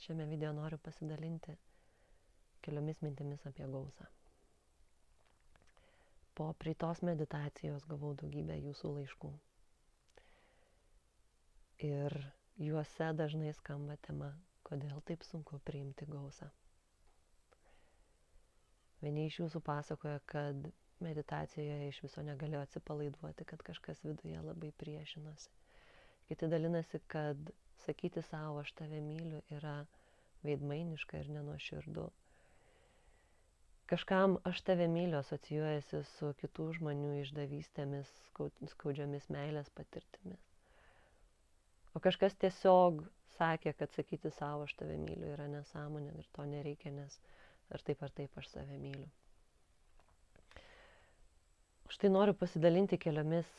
šiame video noriu pasidalinti keliomis mintimis apie gausą. Po praeitos meditacijos gavau daugybę jūsų laiškų. Ir juose dažnai skamba tema, kodėl taip sunku priimti gausą. Vieni iš jūsų pasakoja, kad meditacijoje iš viso negalėjo atsipalaiduoti, kad kažkas viduje labai priešinosi. Kiti dalinasi, kad sakyti savo aš tave myliu yra veidmainiška ir nenuoširdu. Kažkam aš tave myliu asocijuojasi su kitų žmonių išdavystėmis, skaudžiomis meilės patirtimis. O kažkas tiesiog sakė, kad sakyti savo aš tave myliu yra nesąmonė ir to nereikia, nes ar taip aš save myliu. Štai noriu pasidalinti keliomis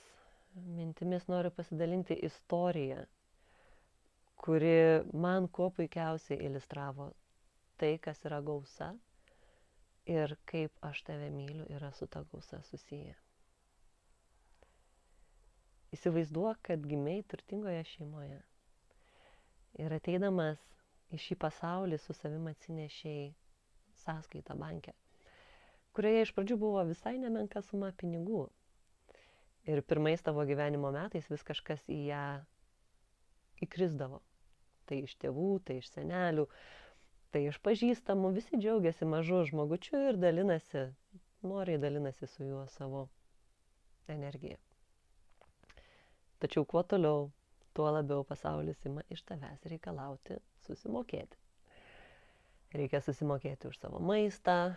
mintimis, noriu pasidalinti istoriją, kuri man kuo puikiausiai iliustravo tai, kas yra gausa ir kaip aš tave myliu yra su ta gausa susiję. Įsivaizduok, kad gimei turtingoje šeimoje ir ateidamas į šį pasaulį su savim atsinešėjai sąskaitą banke, kurioje iš pradžių buvo visai nemenka suma pinigų. Ir pirmais tavo gyvenimo metais vis kažkas į ją įkrisdavo. Tai iš tėvų, tai iš senelių, tai iš pažįstamų, visi džiaugiasi mažu žmogučiu ir noriai dalinasi su juo savo energiją. Tačiau kuo toliau, tuo labiau pasaulis ima iš tavęs reikalauti susimokėti. Reikia susimokėti už savo maistą,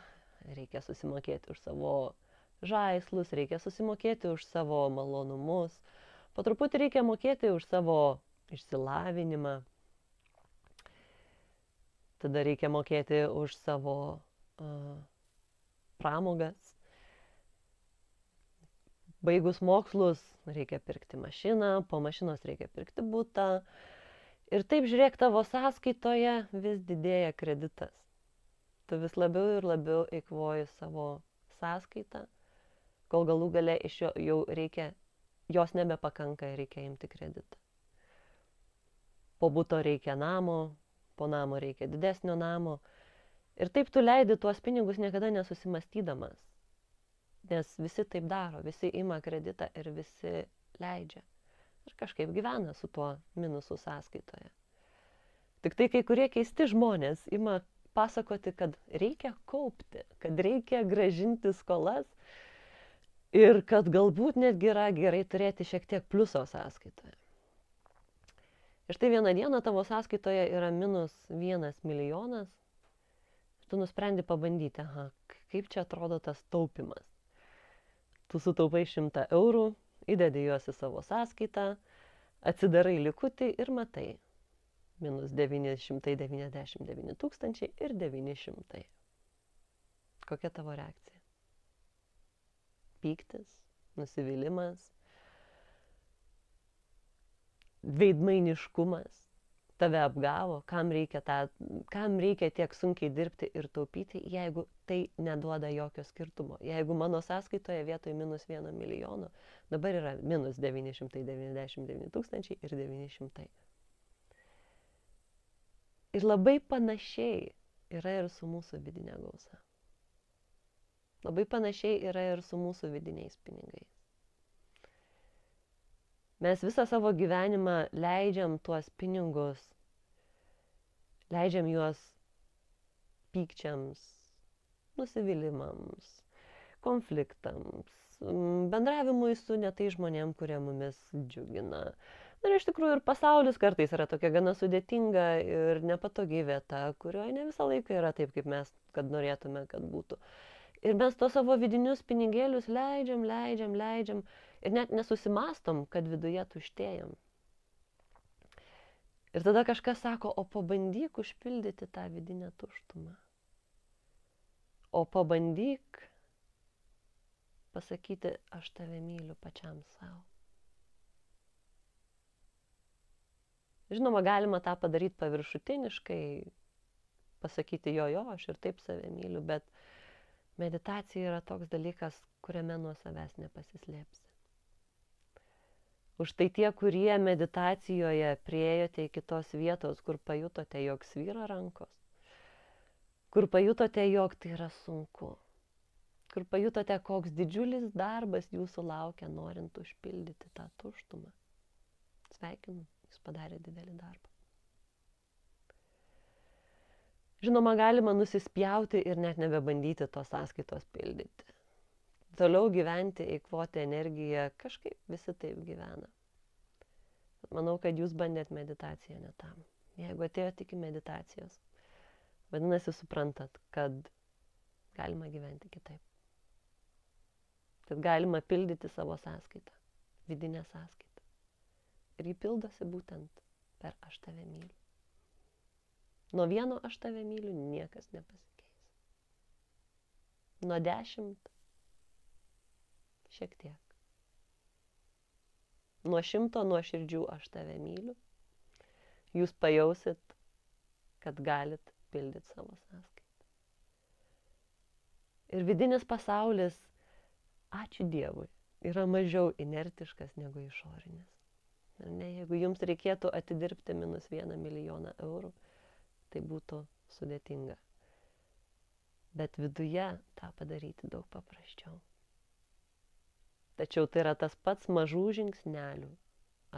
reikia susimokėti už savo žaislus, reikia susimokėti už savo malonumus, po truputį reikia mokėti už savo išsilavinimą, tada reikia mokėti už savo pramogas. Baigus mokslus reikia pirkti mašiną, po mašinos reikia pirkti butą. Ir taip žiūrėk, tavo sąskaitoje vis didėja kreditas. Tu vis labiau ir labiau eikvoji savo sąskaitą, kol galų gale iš jo jau reikia, jos nebepakanka ir reikia imti kreditą. Po buto reikia namo, po namo reikia didesnio namo. Ir taip tu leidi tuos pinigus niekada nesusimastydamas. Nes visi taip daro, visi ima kreditą ir visi leidžia. Ir kažkaip gyvena su tuo minusu sąskaitoje. Tik tai kai kurie keisti žmonės ima pasakoti, kad reikia kaupti, kad reikia grąžinti skolas ir kad galbūt netgi yra gerai turėti šiek tiek pliuso sąskaitoje. Ir štai vieną dieną tavo sąskaitoje yra -1 milijonas. Tu nusprendi pabandyti, kaip čia atrodo tas taupimas. Tu sutaupai 100 eurų, įdedi juos į savo sąskaitą, atsidarai likutį ir matai -999 900. Kokia tavo reakcija? Pyktis, nusivylimas, veidmainiškumas, tave apgavo, kam reikia tiek sunkiai dirbti ir taupyti, jeigu tai neduoda jokio skirtumo. Jeigu mano sąskaitoje vietoj -1 milijono dabar yra -999 900. Ir labai panašiai yra ir su mūsų vidinė gausa. Labai panašiai yra ir su mūsų vidiniais pinigais. Mes visą savo gyvenimą leidžiam tuos pinigus, leidžiam juos pykčiams, nusivylimams, konfliktams, bendravimui su netai žmonėm, kurie mumis džiugina. Ir iš tikrųjų ir pasaulis kartais yra tokia gana sudėtinga ir nepatogi vieta, kurioje ne visą laiką yra taip, kaip mes kad norėtume, kad būtų. Ir mes to savo vidinius pinigėlius leidžiam ir net nesusimastom, kad viduje tuštėjam. Ir tada kažkas sako, o pabandyk užpildyti tą vidinę tuštumą. O pabandyk pasakyti, aš tave myliu pačiam savo. Žinoma, galima tą padaryti paviršutiniškai, pasakyti jo, aš ir taip save myliu, bet meditacija yra toks dalykas, kuriame nuo savęs nepasislėpsi. Už tai tie, kurie meditacijoje priėjote iki tos vietos, kur pajutote, jog svyra rankos, kur pajutote, jog tai yra sunku, kur pajutote, koks didžiulis darbas jūsų laukia, norint užpildyti tą tuštumą. Sveikinu, jūs padarėte didelį darbą. Žinoma, galima nusispjauti ir net nebebandyti tos sąskaitos pildyti. Toliau gyventi, eikvoti energiją, kažkaip visi taip gyvena. Bet manau, kad jūs bandėt meditaciją ne tam. Jeigu atėjote iki meditacijos, vadinasi, suprantat, kad galima gyventi kitaip. Kad galima pildyti savo sąskaitą, vidinę sąskaitą. Ir ji pildosi būtent per aš tave myliu. Nuo vieno aš tave myliu niekas nepasikeis. Nuo 10 šiek tiek. Nuo 100 nuoširdžių aš tave myliu. Jūs pajausit, kad galit pildyti savo sąskaitą. Ir vidinis pasaulis, ačiū Dievui, yra mažiau inertiškas negu išorinis. Ne, jeigu jums reikėtų atidirbti -1 milijoną eurų, tai būtų sudėtinga. Bet viduje tą padaryti daug paprasčiau. Tačiau tai yra tas pats mažų žingsnelių.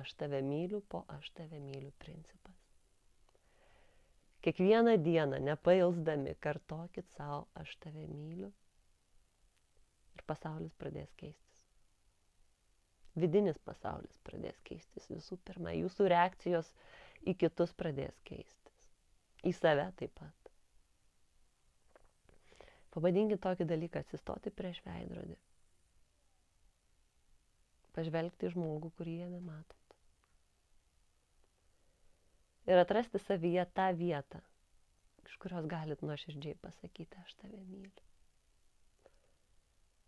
Aš tave myliu po aš tave myliu principas. Kiekvieną dieną, nepailsdami, kartokit savo aš tave myliu ir pasaulis pradės keistis. Vidinis pasaulis pradės keistis visų pirma. Jūsų reakcijos į kitus pradės keistis. Į save taip pat. Pavadinkit tokį dalyką atsistoti prieš veidrodį. Pažvelgti žmogų, kurį jame matot. Ir atrasti savyje tą vietą, iš kurios galit nuoširdžiai pasakyti, aš tave myliu.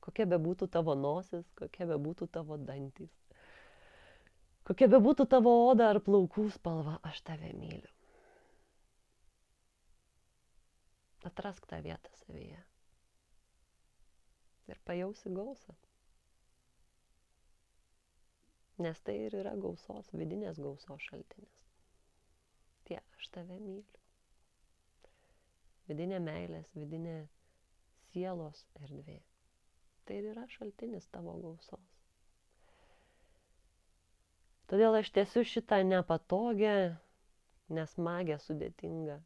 Kokia bebūtų tavo nosis, kokia bebūtų tavo dantys, kokia bebūtų tavo oda ar plaukų spalva, aš tave myliu. Atrask tą vietą savyje. Ir pajausi gausą. Nes tai ir yra gausos, vidinės gausos šaltinis. Tie aš tave myliu. Vidinė meilės, vidinė sielos erdvė. Tai ir yra šaltinis tavo gausos. Todėl aš tiesiu šitą nepatogią, nesmagę, sudėtingą,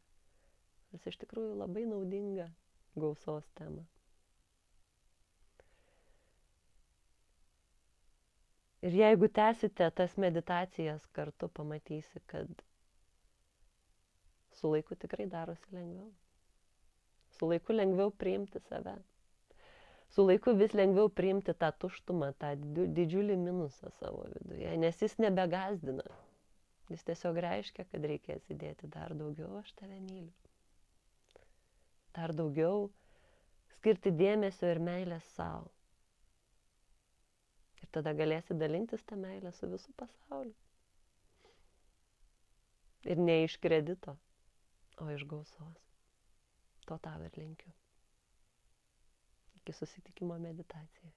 nes iš tikrųjų labai naudinga gausos tema. Ir jeigu tęsite tas meditacijas kartu, pamatysi, kad su laiku tikrai darosi lengviau. Su laiku lengviau priimti save. Su laiku vis lengviau priimti tą tuštumą, tą didžiulį minusą savo viduje, nes jis nebegazdina. Jis tiesiog reiškia, kad reikės įdėti dar daugiau, aš tave myliu. Dar daugiau skirti dėmesio ir meilės savo. Ir tada galėsi dalintis tą meilę su visų pasauliu. Ir ne iš kredito, o iš gausos. To tau ir linkiu. Iki susitikimo meditacijoje.